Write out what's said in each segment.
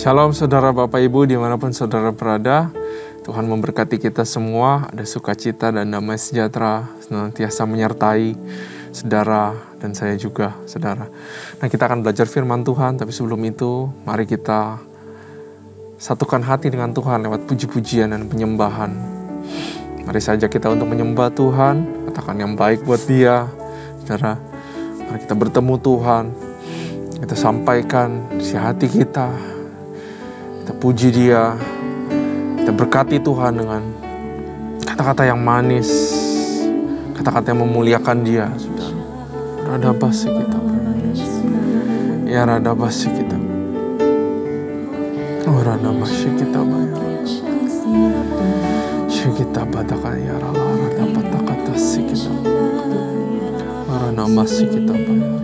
Shalom saudara Bapak Ibu dimanapun saudara berada. Tuhan memberkati kita semua, ada sukacita dan damai sejahtera senantiasa menyertai saudara dan saya juga saudara. Nah, kita akan belajar firman Tuhan, tapi sebelum itu mari kita satukan hati dengan Tuhan lewat puji-pujian dan penyembahan. Mari saja kita untuk menyembah Tuhan, katakan yang baik buat Dia. Saudara, mari kita bertemu Tuhan, kita sampaikan isi hati kita, kita puji Dia, kita berkati Tuhan dengan kata-kata yang manis, kata-kata yang memuliakan Dia. Saudara, rada basi kita, ya rada basi kita, rada basi kita bayar, kita batakan ya rada batakata si kita, rada basi kita bayar,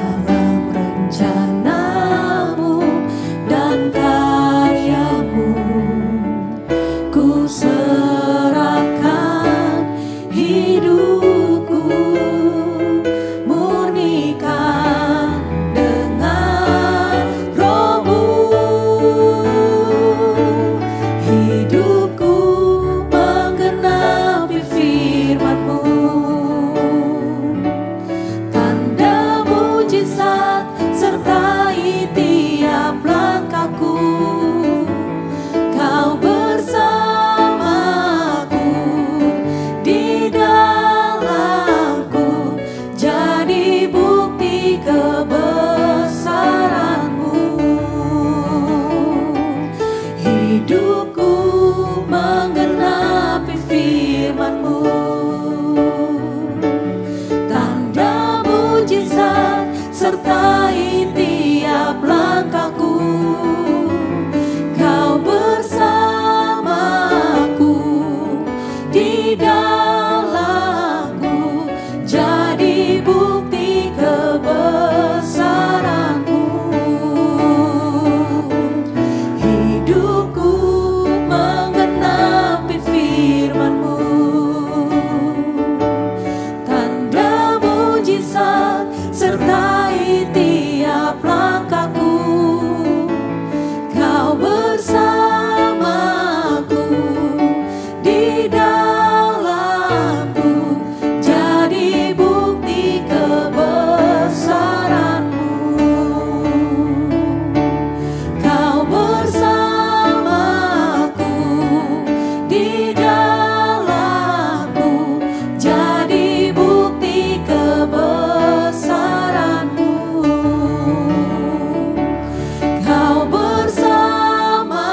dalam rencana sertai tiap langkahku. Kau bersamaku di dalamku, jadi bukti kebesaranmu. Hidupku menggenapi firman-Mu, tanda mujizat sertai tiap langkahku. Kau bersamaku di dalamku, jadi bukti kebesaran-Mu. Kau bersamaku di dalamku, jadi bukti kebesaran-Mu. Kau bersamaku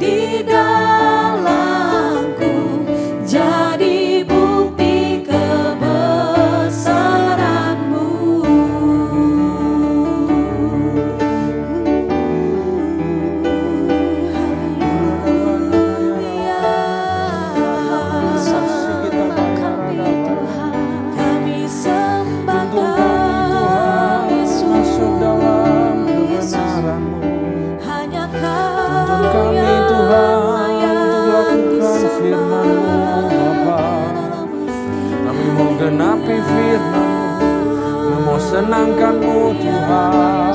di dalamku, jadi bukti kebesaran-Mu. Kami sembah Kau, Yesus. Hanya Kau yang layak disembah. Kami mau genapi firman-Mu, kami mau senangkan-Mu Tuhan,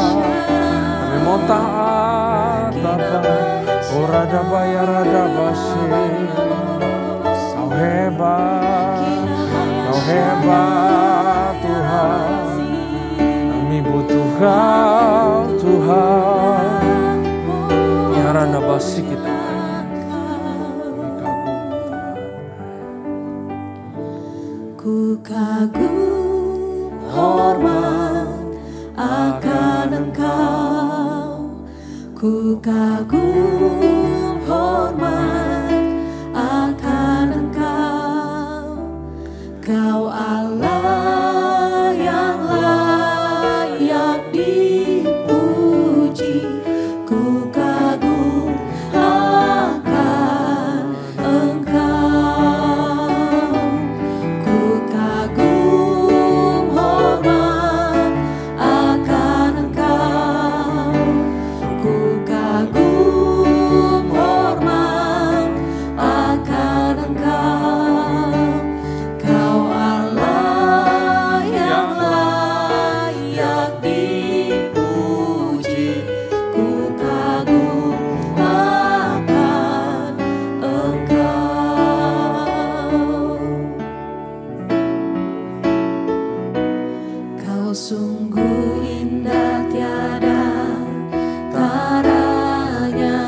kami mau taat Bapa. Oh Radabaya Radabashe, Kau hebat Tuhan, kami butuh Kau Tuhan. Ya Radabasi kita kami kagum Tuhan. Ku kagum hormat akan Engkau. Ku kagum hormat akan Engkau. Kau Allah yang layak dipuji. Ku kagum akan Engkau. Ku kagum hormat akan Engkau. Ku kagum hormat akan Engkau. Kau Allah yang layak dipuji. Ku kagum akan Engkau. Kau sungguh indah tiada taranya,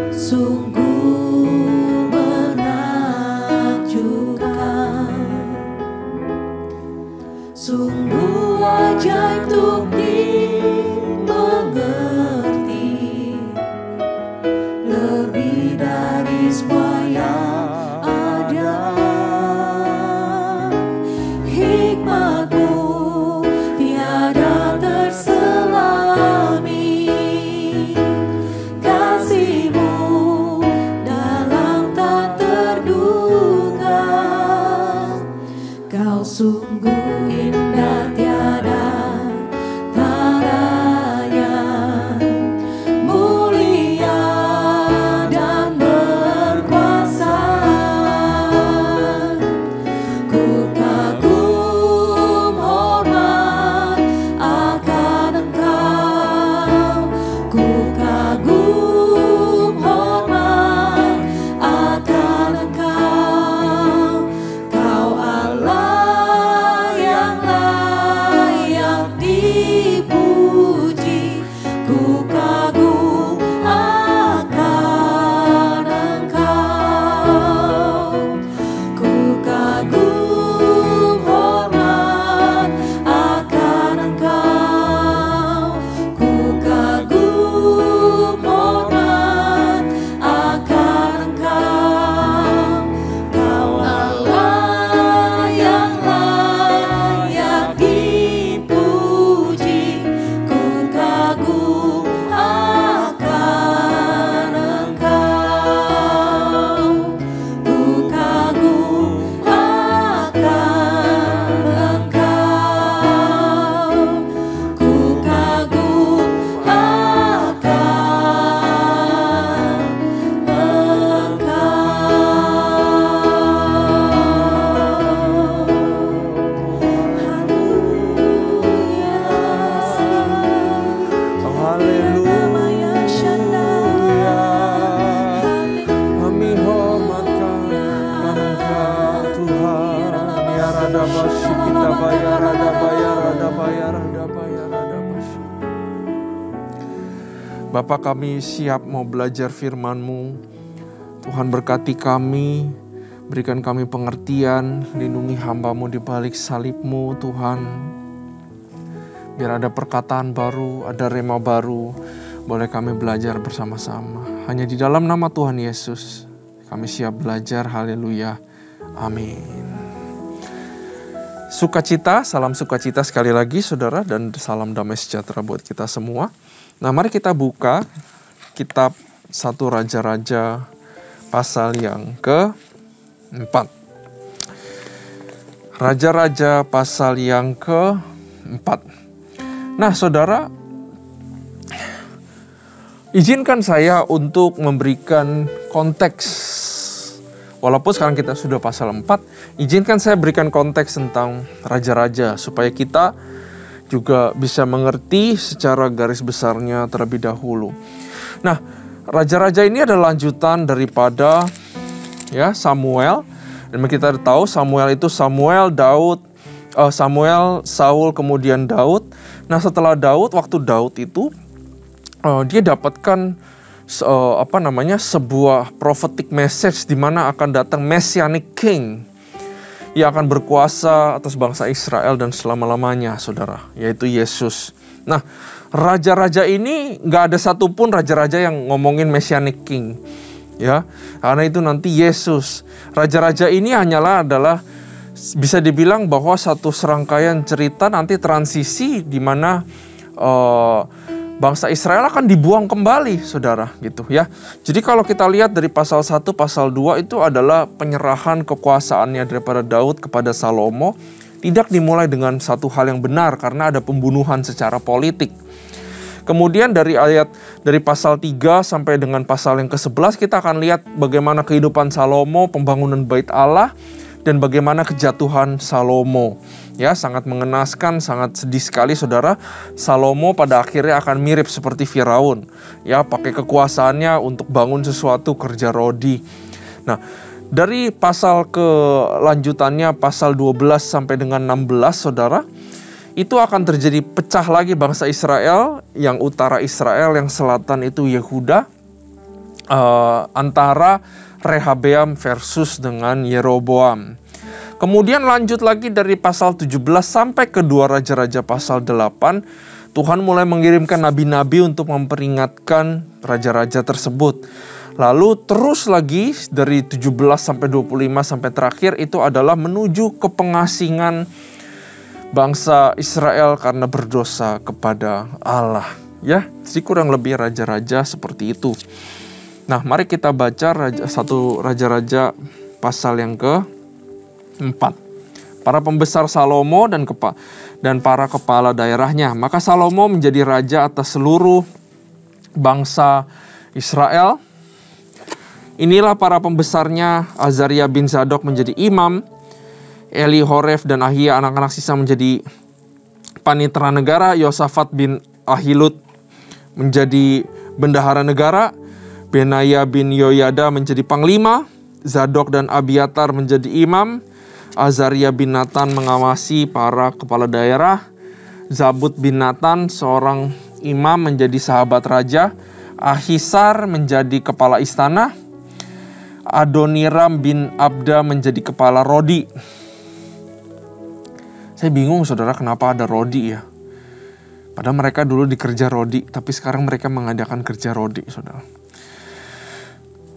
sungguh menakjubkan, sungguh ajaib untuk dimengerti, lebih dari semua yang ada. Hikmat-Mu tiada terselami, kasih-Mu dalam tak terduga. Kau sungguh indah tiada taranya, mulia dan berkuasa. Ku kagum hormat akan Engkau. Ku kagum hormat akan Engkau. Kau Allah yang Bapa, kami siap mau belajar firman-Mu. Tuhan, berkati kami, berikan kami pengertian, lindungi hamba-Mu di balik salib-Mu Tuhan. Biar ada perkataan baru, ada rema baru, boleh kami belajar bersama-sama. Hanya di dalam nama Tuhan Yesus, kami siap belajar, haleluya, amin. Sukacita, salam sukacita sekali lagi saudara, dan salam damai sejahtera buat kita semua. Nah, mari kita buka kitab 1 Raja-Raja pasal yang ke-4. Raja-Raja pasal yang ke-4. Nah, saudara, izinkan saya untuk memberikan konteks. Walaupun sekarang kita sudah pasal 4, izinkan saya berikan konteks tentang raja-raja supaya kita juga bisa mengerti secara garis besarnya terlebih dahulu. Nah, raja-raja ini adalah lanjutan daripada Samuel. Dan kita tahu Samuel itu Samuel, Saul, kemudian Daud. Nah, setelah Daud, waktu Daud itu dia dapatkan sebuah prophetic message di mana akan datang Messianic King yang akan berkuasa atas bangsa Israel dan selama-lamanya, saudara, yaitu Yesus. Nah, raja-raja ini nggak ada satupun raja-raja yang ngomongin Messianic King, ya, karena itu nanti Yesus. Raja-raja ini adalah bisa dibilang bahwa satu serangkaian cerita nanti transisi di mana bangsa Israel akan dibuang kembali, saudara, gitu ya. Jadi kalau kita lihat dari pasal 1, pasal 2 itu adalah penyerahan kekuasaannya daripada Daud kepada Salomo, tidak dimulai dengan satu hal yang benar karena ada pembunuhan secara politik. Kemudian dari pasal 3 sampai dengan pasal yang ke-11 kita akan lihat bagaimana kehidupan Salomo, pembangunan Bait Allah, dan bagaimana kejatuhan Salomo. Ya, sangat mengenaskan, sangat sedih sekali, saudara. Salomo pada akhirnya akan mirip seperti Firaun, ya, pakai kekuasaannya untuk bangun sesuatu, kerja rodi. Nah, dari pasal kelanjutannya pasal 12 sampai dengan 16, saudara, itu akan terjadi pecah lagi bangsa Israel, yang utara Israel, yang selatan itu Yehuda, antara Rehabeam versus dengan Yeroboam. Kemudian lanjut lagi dari pasal 17 sampai ke 2 Raja-Raja pasal 8, Tuhan mulai mengirimkan nabi-nabi untuk memperingatkan raja-raja tersebut. Lalu terus lagi dari 17 sampai 25 sampai terakhir itu adalah menuju ke pengasingan bangsa Israel karena berdosa kepada Allah. Ya, jadi kurang lebih raja-raja seperti itu. Nah, mari kita baca 1 Raja-Raja pasal yang ke-4. Para pembesar Salomo dan para kepala daerahnya. Maka Salomo menjadi raja atas seluruh bangsa Israel. Inilah para pembesarnya: Azaria bin Zadok menjadi imam, Elihoref dan Ahia anak-anak sisa menjadi panitera negara, Yosafat bin Ahilud menjadi bendahara negara, Benaya bin Yoyada menjadi panglima, Zadok dan Abiatar menjadi imam, Azaria bin Natan mengawasi para kepala daerah, Zabud bin Natan seorang imam menjadi sahabat raja, Ahisar menjadi kepala istana, Adoniram bin Abda menjadi kepala rodi. Saya bingung, saudara, kenapa ada rodi ya? Padahal mereka dulu dikerja rodi, tapi sekarang mereka mengadakan kerja rodi, saudara.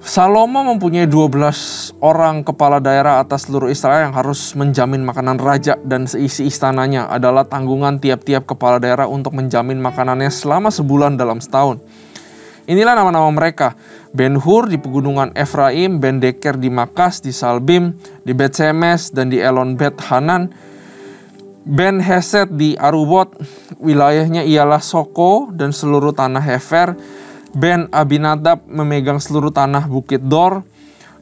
Salomo mempunyai 12 orang kepala daerah atas seluruh Israel yang harus menjamin makanan raja, dan seisi istananya adalah tanggungan tiap-tiap kepala daerah untuk menjamin makanannya selama sebulan dalam setahun. Inilah nama-nama mereka: Ben-Hur di pegunungan Efraim, Ben-Deker di Makas, di Salbim, di Bet-Semes, dan di Elon Bet-Hanan, Ben-Heset di Arubot, wilayahnya ialah Soko dan seluruh tanah Hefer, Ben-Abinadab memegang seluruh tanah Bukit Dor,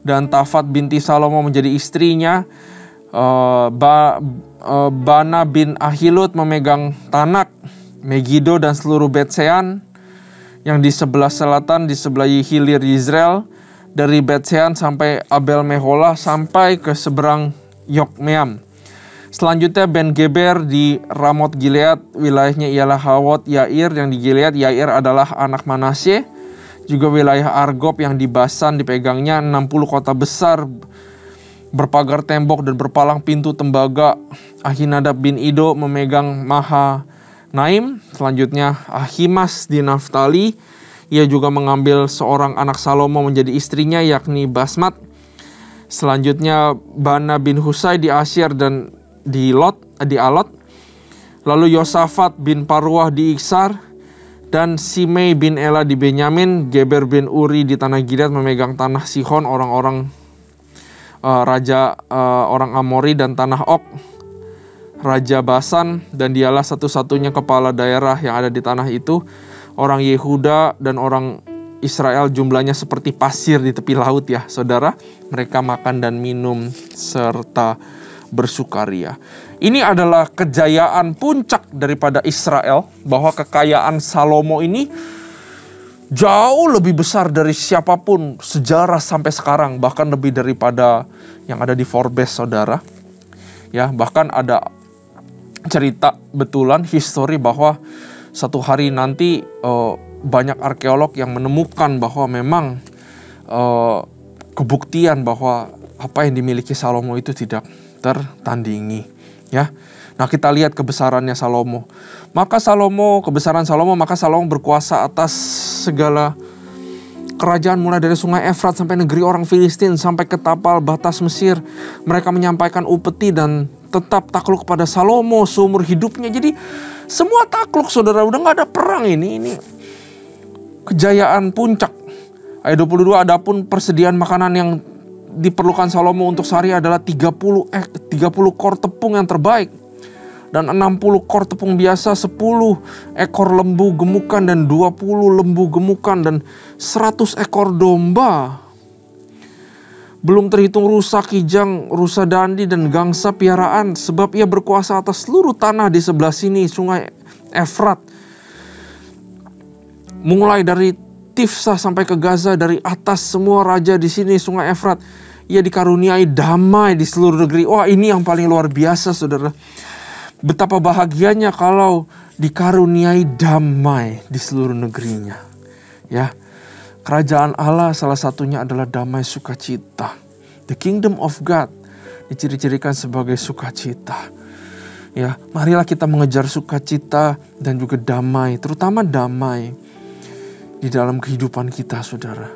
dan Tafat binti Salomo menjadi istrinya. Bana bin Ahilud memegang Tanak, Megido dan seluruh Bet-Sean yang di sebelah selatan, di sebelah hilir Yizreel, dari Bet-Sean sampai Abel Meholah sampai ke seberang Yokmeam. Selanjutnya Ben Geber di Ramot Gilead, wilayahnya ialah Hawot Yair yang di Gilead. Yair adalah anak Manasye. Juga wilayah Argob yang di Basan dipegangnya. 60 kota besar berpagar tembok dan berpalang pintu tembaga. Ahinadab bin Ido memegang Mahanaim. Selanjutnya Ahimas di Naftali. Ia juga mengambil seorang anak Salomo menjadi istrinya, yakni Basmat. Selanjutnya Bana bin Husai di Asyir dan di Alot. Lalu Yosafat bin Parwah di Iksar, dan Simei bin Ela di Benyamin. Geber bin Uri di tanah Gilead memegang tanah Sihon, orang-orang raja orang Amori, dan tanah Ok, raja Basan, dan dialah satu-satunya kepala daerah yang ada di tanah itu. Orang Yehuda dan orang Israel jumlahnya seperti pasir di tepi laut ya saudara. Mereka makan dan minum serta bersukaria. Ini adalah kejayaan puncak daripada Israel, bahwa kekayaan Salomo ini jauh lebih besar dari siapapun sejarah sampai sekarang, bahkan lebih daripada yang ada di Forbes saudara. Ya, bahkan ada cerita betulan history bahwa satu hari nanti banyak arkeolog yang menemukan bahwa memang kebuktian bahwa apa yang dimiliki Salomo itu tidak tertandingi ya. Nah, kita lihat kebesarannya Salomo. Maka Salomo berkuasa atas segala kerajaan, mulai dari sungai Efrat sampai negeri orang Filistin, sampai ke tapal batas Mesir. Mereka menyampaikan upeti dan tetap takluk kepada Salomo seumur hidupnya. Jadi semua takluk saudara, udah gak ada perang ini kejayaan puncak. Ayat 22, adapun persediaan makanan yang diperlukan Salomo untuk sehari adalah 30 kor tepung yang terbaik, dan 60 kor tepung biasa, 10 ekor lembu gemukan dan 20 lembu gemukan, dan 100 ekor domba. Belum terhitung rusa kijang, rusa dandi, dan gangsa piaraan, sebab ia berkuasa atas seluruh tanah di sebelah sini sungai Efrat, mulai dari Tifsah sampai ke Gaza, dari atas semua raja di sini sungai Efrat. Ia dikaruniai damai di seluruh negeri. Wah, ini yang paling luar biasa saudara. Betapa bahagianya kalau dikaruniai damai di seluruh negerinya. Ya, kerajaan Allah salah satunya adalah damai sukacita. The kingdom of God diciri-cirikan sebagai sukacita. Ya, marilah kita mengejar sukacita dan juga damai, terutama damai di dalam kehidupan kita saudara.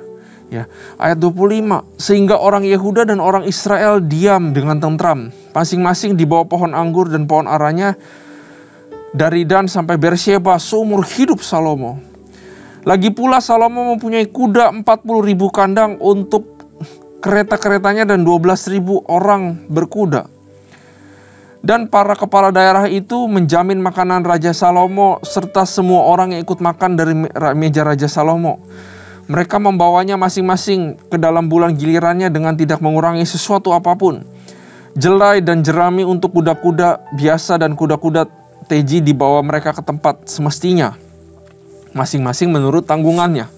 Ya, ayat 25, sehingga orang Yehuda dan orang Israel diam dengan tentram, masing-masing di bawah pohon anggur dan pohon aranya, dari Dan sampai Beersheba seumur hidup Salomo. Lagi pula Salomo mempunyai kuda 40.000 kandang untuk kereta-keretanya dan 12.000 orang berkuda. Dan para kepala daerah itu menjamin makanan Raja Salomo serta semua orang yang ikut makan dari meja Raja Salomo. Mereka membawanya masing-masing ke dalam bulan gilirannya dengan tidak mengurangi sesuatu apapun. Jelai dan jerami untuk kuda-kuda biasa dan kuda-kuda teji dibawa mereka ke tempat semestinya, masing-masing menurut tanggungannya.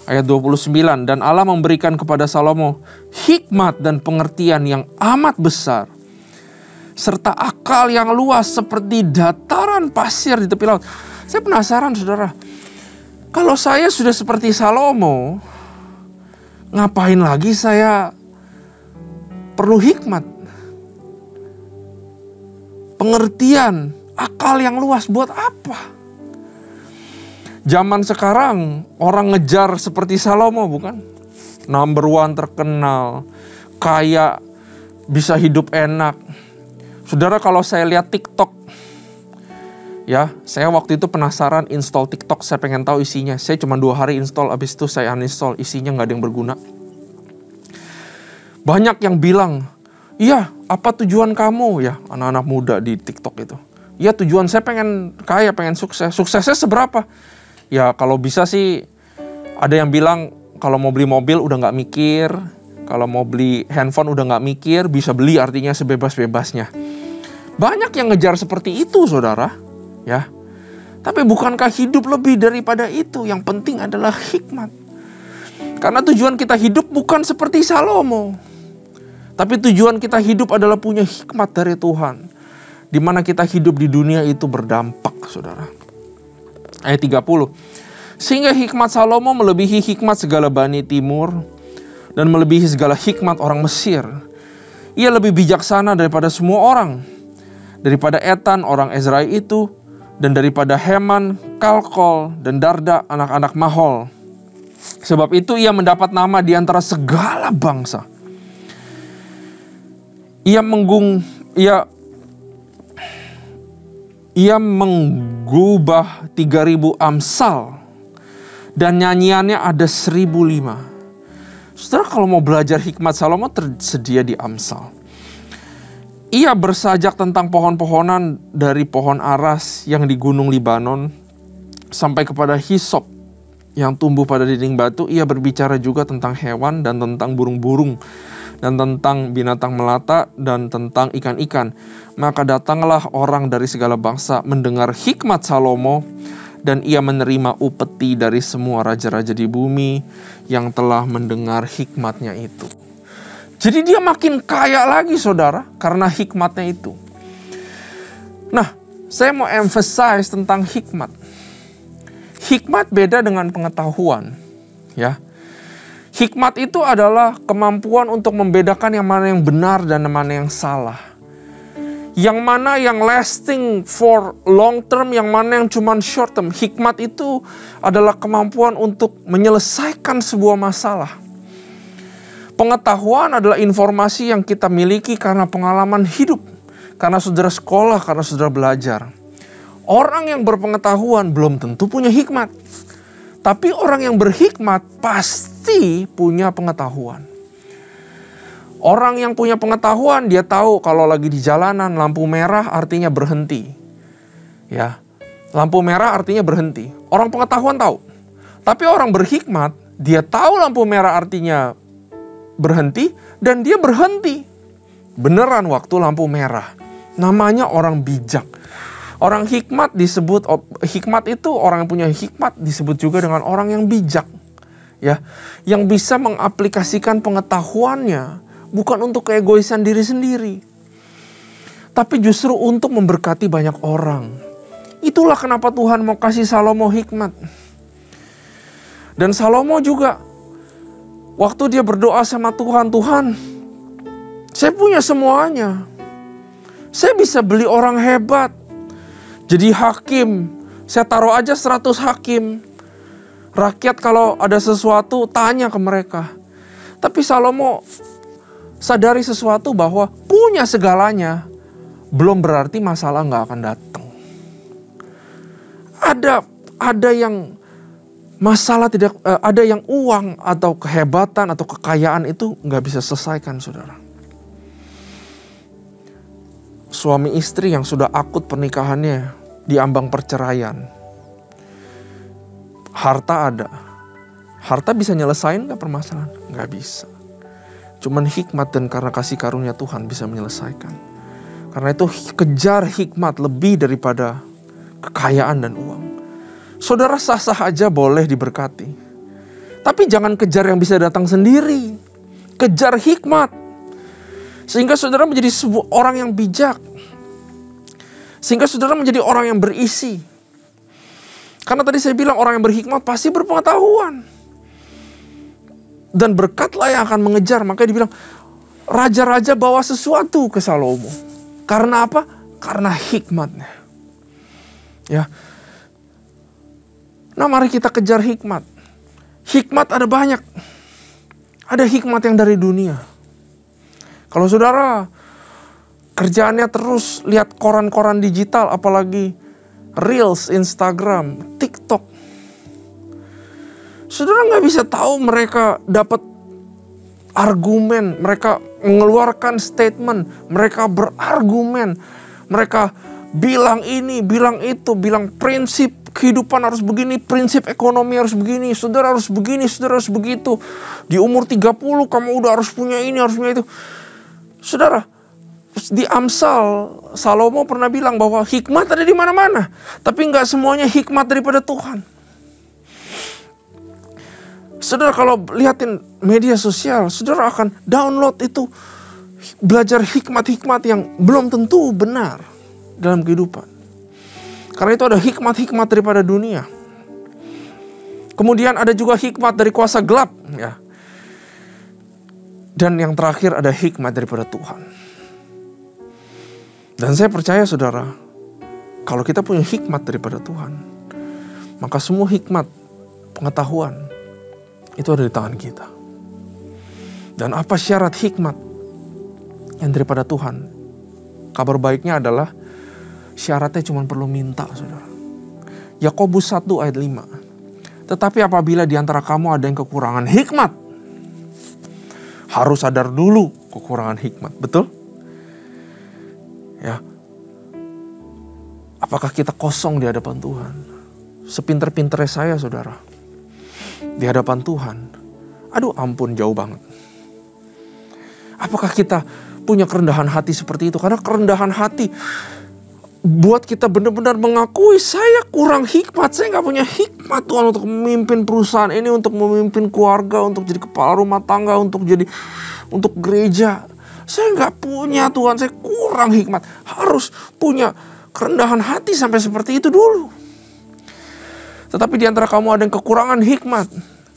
Ayat 29, dan Allah memberikan kepada Salomo hikmat dan pengertian yang amat besar, serta akal yang luas seperti dataran pasir di tepi laut. Saya penasaran saudara, kalau saya sudah seperti Salomo, ngapain lagi saya perlu hikmat, pengertian, akal yang luas, buat apa? Zaman sekarang orang ngejar seperti Salomo, bukan? Number one, terkenal, kaya, bisa hidup enak. Saudara, kalau saya lihat TikTok, ya, saya waktu itu penasaran install TikTok, saya pengen tahu isinya. Saya cuma 2 hari install, habis itu saya uninstall, isinya nggak ada yang berguna. Banyak yang bilang, iya, apa tujuan kamu? Ya, anak-anak muda di TikTok itu. Ya, tujuan saya pengen kaya, pengen sukses. Suksesnya seberapa? Ya, kalau bisa sih, ada yang bilang kalau mau beli mobil udah nggak mikir, kalau mau beli handphone udah nggak mikir, bisa beli artinya sebebas-bebasnya. Banyak yang ngejar seperti itu, saudara. Ya, tapi bukankah hidup lebih daripada itu? Yang penting adalah hikmat. Karena tujuan kita hidup bukan seperti Salomo, tapi tujuan kita hidup adalah punya hikmat dari Tuhan. di mana kita hidup di dunia itu berdampak, saudara. Ayat 30. Sehingga hikmat Salomo melebihi hikmat segala Bani Timur dan melebihi segala hikmat orang Mesir. Ia lebih bijaksana daripada semua orang, daripada Etan orang Ezrai itu, dan daripada Heman, Kalkol, dan Darda anak-anak Mahol. Sebab itu ia mendapat nama di antara segala bangsa. Ia menggubah 3.000 amsal, dan nyanyiannya ada 1.005. Saudara, kalau mau belajar hikmat Salomo tersedia di Amsal. Ia bersajak tentang pohon-pohonan dari pohon aras yang di gunung Libanon sampai kepada hisop yang tumbuh pada dinding batu. Ia berbicara juga tentang hewan dan tentang burung-burung dan tentang binatang melata dan tentang ikan-ikan. Maka datanglah orang dari segala bangsa mendengar hikmat Salomo, dan ia menerima upeti dari semua raja-raja di bumi yang telah mendengar hikmatnya itu. Jadi dia makin kaya lagi, saudara, karena hikmatnya itu. Nah, saya mau emphasize tentang hikmat. Hikmat beda dengan pengetahuan, ya. Hikmat itu adalah kemampuan untuk membedakan yang mana yang benar dan yang mana yang salah. Yang mana yang lasting for long term, yang mana yang cuman short term. Hikmat itu adalah kemampuan untuk menyelesaikan sebuah masalah. Pengetahuan adalah informasi yang kita miliki karena pengalaman hidup, karena saudara sekolah, karena saudara belajar. Orang yang berpengetahuan belum tentu punya hikmat. Tapi orang yang berhikmat pasti punya pengetahuan. Orang yang punya pengetahuan, dia tahu kalau lagi di jalanan lampu merah artinya berhenti. Ya, lampu merah artinya berhenti. Orang pengetahuan tahu. Tapi orang berhikmat, dia tahu lampu merah artinya berhenti dan dia berhenti beneran waktu lampu merah. Namanya orang bijak. Orang hikmat disebut, hikmat itu orang yang punya hikmat disebut juga dengan orang yang bijak. Ya, yang bisa mengaplikasikan pengetahuannya bukan untuk keegoisan diri sendiri, tapi justru untuk memberkati banyak orang. Itulah kenapa Tuhan mau kasih Salomo hikmat. Dan Salomo juga, waktu dia berdoa sama Tuhan, Tuhan, saya punya semuanya. Saya bisa beli orang hebat, jadi hakim. Saya taruh aja 100 hakim. Rakyat kalau ada sesuatu, tanya ke mereka. Tapi Salomo sadari sesuatu bahwa punya segalanya belum berarti masalah nggak akan datang. Ada yang masalah tidak, ada yang uang atau kehebatan atau kekayaan itu nggak bisa selesaikan, saudara. Suami istri yang sudah akut pernikahannya diambang perceraian, harta ada, harta bisa nyelesain nggak permasalahan? Nggak bisa. Cuman hikmat dan karena kasih karunia Tuhan bisa menyelesaikan. Karena itu kejar hikmat lebih daripada kekayaan dan uang. Saudara sah-sah aja boleh diberkati. Tapi jangan kejar yang bisa datang sendiri. Kejar hikmat. Sehingga saudara menjadi orang yang bijak. Sehingga saudara menjadi orang yang berisi. Karena tadi saya bilang orang yang berhikmat pasti berpengetahuan. Dan berkatlah yang akan mengejar. Makanya dibilang raja-raja bawa sesuatu ke Salomo. Karena apa? Karena hikmatnya. Ya. Nah, mari kita kejar hikmat. Hikmat ada banyak. Ada hikmat yang dari dunia. Kalau saudara kerjaannya terus lihat koran-koran digital, apalagi Reels, Instagram, TikTok, saudara nggak bisa tahu mereka dapat argumen, mereka mengeluarkan statement, mereka berargumen, mereka bilang ini, bilang itu, bilang prinsip kehidupan harus begini, prinsip ekonomi harus begini, saudara harus begini, saudara harus begitu. Di umur 30 kamu udah harus punya ini, harus punya itu. Saudara, di Amsal, Salomo pernah bilang bahwa hikmat ada di mana-mana, tapi nggak semuanya hikmat daripada Tuhan. Saudara kalau lihatin media sosial, saudara akan download itu, belajar hikmat-hikmat yang belum tentu benar. dalam kehidupan. Karena itu ada hikmat-hikmat daripada dunia. Kemudian ada juga hikmat dari kuasa gelap, ya. Dan yang terakhir ada hikmat daripada Tuhan. Dan saya percaya saudara, kalau kita punya hikmat daripada Tuhan, maka semua hikmat, pengetahuan, itu ada di tangan kita. Dan apa syarat hikmat yang daripada Tuhan? Kabar baiknya adalah syaratnya cuma perlu minta, saudara. Yakobus 1 ayat 5. Tetapi apabila di antara kamu ada yang kekurangan hikmat, harus sadar dulu kekurangan hikmat, betul? Ya. Apakah kita kosong di hadapan Tuhan? Sepinter-pinternya saya, saudara, di hadapan Tuhan, aduh ampun, jauh banget. Apakah kita punya kerendahan hati seperti itu? Karena kerendahan hati buat kita benar-benar mengakui saya kurang hikmat. Saya gak punya hikmat Tuhan untuk memimpin perusahaan ini, untuk memimpin keluarga, untuk jadi kepala rumah tangga, untuk gereja. Saya gak punya Tuhan, saya kurang hikmat. Harus punya kerendahan hati sampai seperti itu dulu. Tetapi di antara kamu ada yang kekurangan hikmat.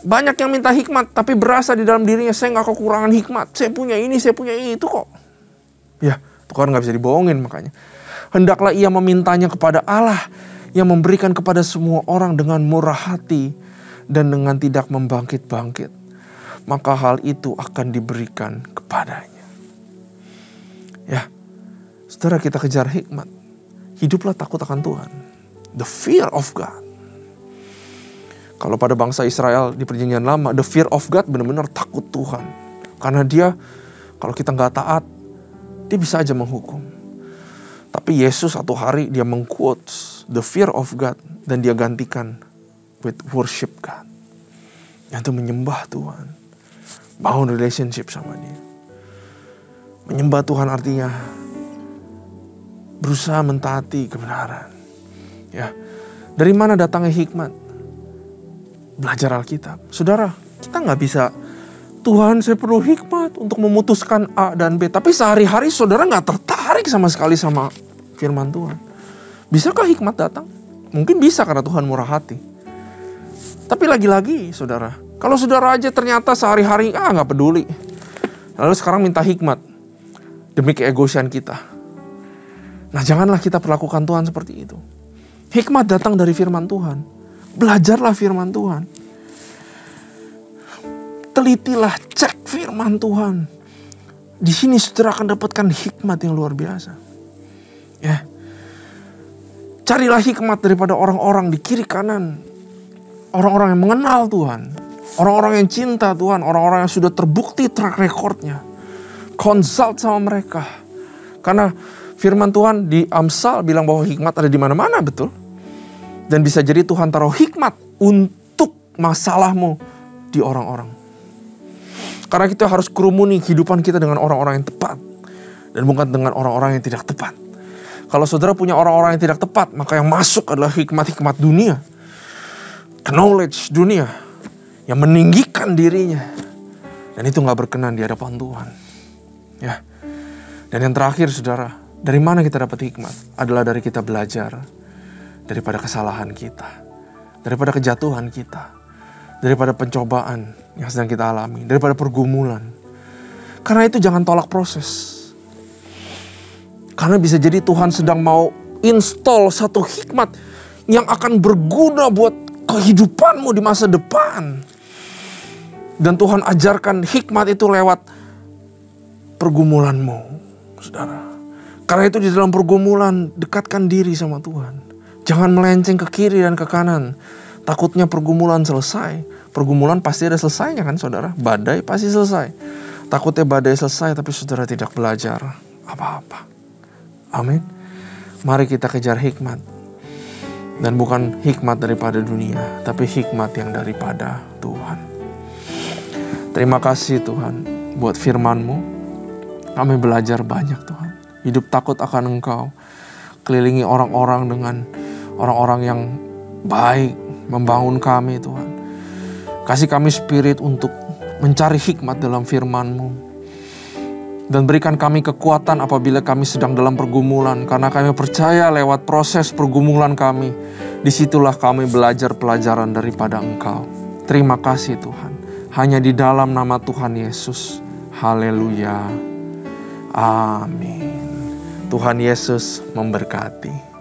Banyak yang minta hikmat, tapi berasa di dalam dirinya, saya gak kekurangan hikmat. Saya punya ini, saya punya itu kok. Ya, Tuhan gak bisa dibohongin makanya. Hendaklah ia memintanya kepada Allah yang memberikan kepada semua orang dengan murah hati dan dengan tidak membangkit-bangkit. Maka hal itu akan diberikan kepadanya. Ya, saudara, kita kejar hikmat. Hiduplah takut akan Tuhan. The fear of God. Kalau pada bangsa Israel di perjanjian lama, the fear of God benar-benar takut Tuhan. Karena dia, kalau kita gak taat, dia bisa aja menghukum. Tapi Yesus satu hari dia mengquotes the fear of God dan dia gantikan with worship God. Yaitu menyembah Tuhan. Bangun relationship sama dia. Menyembah Tuhan artinya berusaha mentaati kebenaran. Ya. Dari mana datangnya hikmat? Belajar Alkitab. Saudara, kita gak bisa, Tuhan saya perlu hikmat untuk memutuskan A dan B. Tapi sehari-hari saudara gak tertarik sama sekali sama firman Tuhan. Bisakah hikmat datang? Mungkin bisa karena Tuhan murah hati. Tapi lagi-lagi saudara, kalau saudara aja ternyata sehari-hari gak peduli, lalu sekarang minta hikmat demi keegoisan kita. Nah, janganlah kita perlakukan Tuhan seperti itu. Hikmat datang dari firman Tuhan. Belajarlah firman Tuhan. Telitilah, cek firman Tuhan. Di sini saudara akan dapatkan hikmat yang luar biasa. Ya. Carilah hikmat daripada orang-orang di kiri kanan. Orang-orang yang mengenal Tuhan. Orang-orang yang cinta Tuhan. Orang-orang yang sudah terbukti track recordnya. Consult sama mereka. Karena firman Tuhan di Amsal bilang bahwa hikmat ada di mana-mana, betul? Dan bisa jadi Tuhan taruh hikmat untuk masalahmu di orang-orang. Karena kita harus kerumuni kehidupan kita dengan orang-orang yang tepat. Dan bukan dengan orang-orang yang tidak tepat. Kalau saudara punya orang-orang yang tidak tepat, maka yang masuk adalah hikmat-hikmat dunia. Knowledge dunia. Yang meninggikan dirinya. Dan itu gak berkenan di hadapan Tuhan. Ya. Dan yang terakhir saudara, dari mana kita dapat hikmat? Adalah dari kita belajar. Daripada kesalahan kita. Daripada kejatuhan kita. Daripada pencobaan yang sedang kita alami. Daripada pergumulan. Karena itu jangan tolak proses. Karena bisa jadi Tuhan sedang mau install satu hikmat yang akan berguna buat kehidupanmu di masa depan. Dan Tuhan ajarkan hikmat itu lewat pergumulanmu, saudara. Karena itu di dalam pergumulan, dekatkan diri sama Tuhan. Jangan melenceng ke kiri dan ke kanan. Takutnya pergumulan selesai. Pergumulan pasti ada selesainya kan saudara. Badai pasti selesai. Takutnya badai selesai tapi saudara tidak belajar apa-apa. Amin. Mari kita kejar hikmat. Dan bukan hikmat daripada dunia, tapi hikmat yang daripada Tuhan. Terima kasih Tuhan buat firman-Mu. Kami belajar banyak Tuhan. Hidup takut akan Engkau. Kelilingi orang-orang dengan orang-orang yang baik. Membangun kami Tuhan. Kasih kami spirit untuk mencari hikmat dalam firman-Mu. Dan berikan kami kekuatan apabila kami sedang dalam pergumulan, karena kami percaya lewat proses pergumulan kami, disitulah kami belajar pelajaran daripada Engkau. Terima kasih Tuhan. Hanya di dalam nama Tuhan Yesus. Haleluya. Amin. Tuhan Yesus memberkati.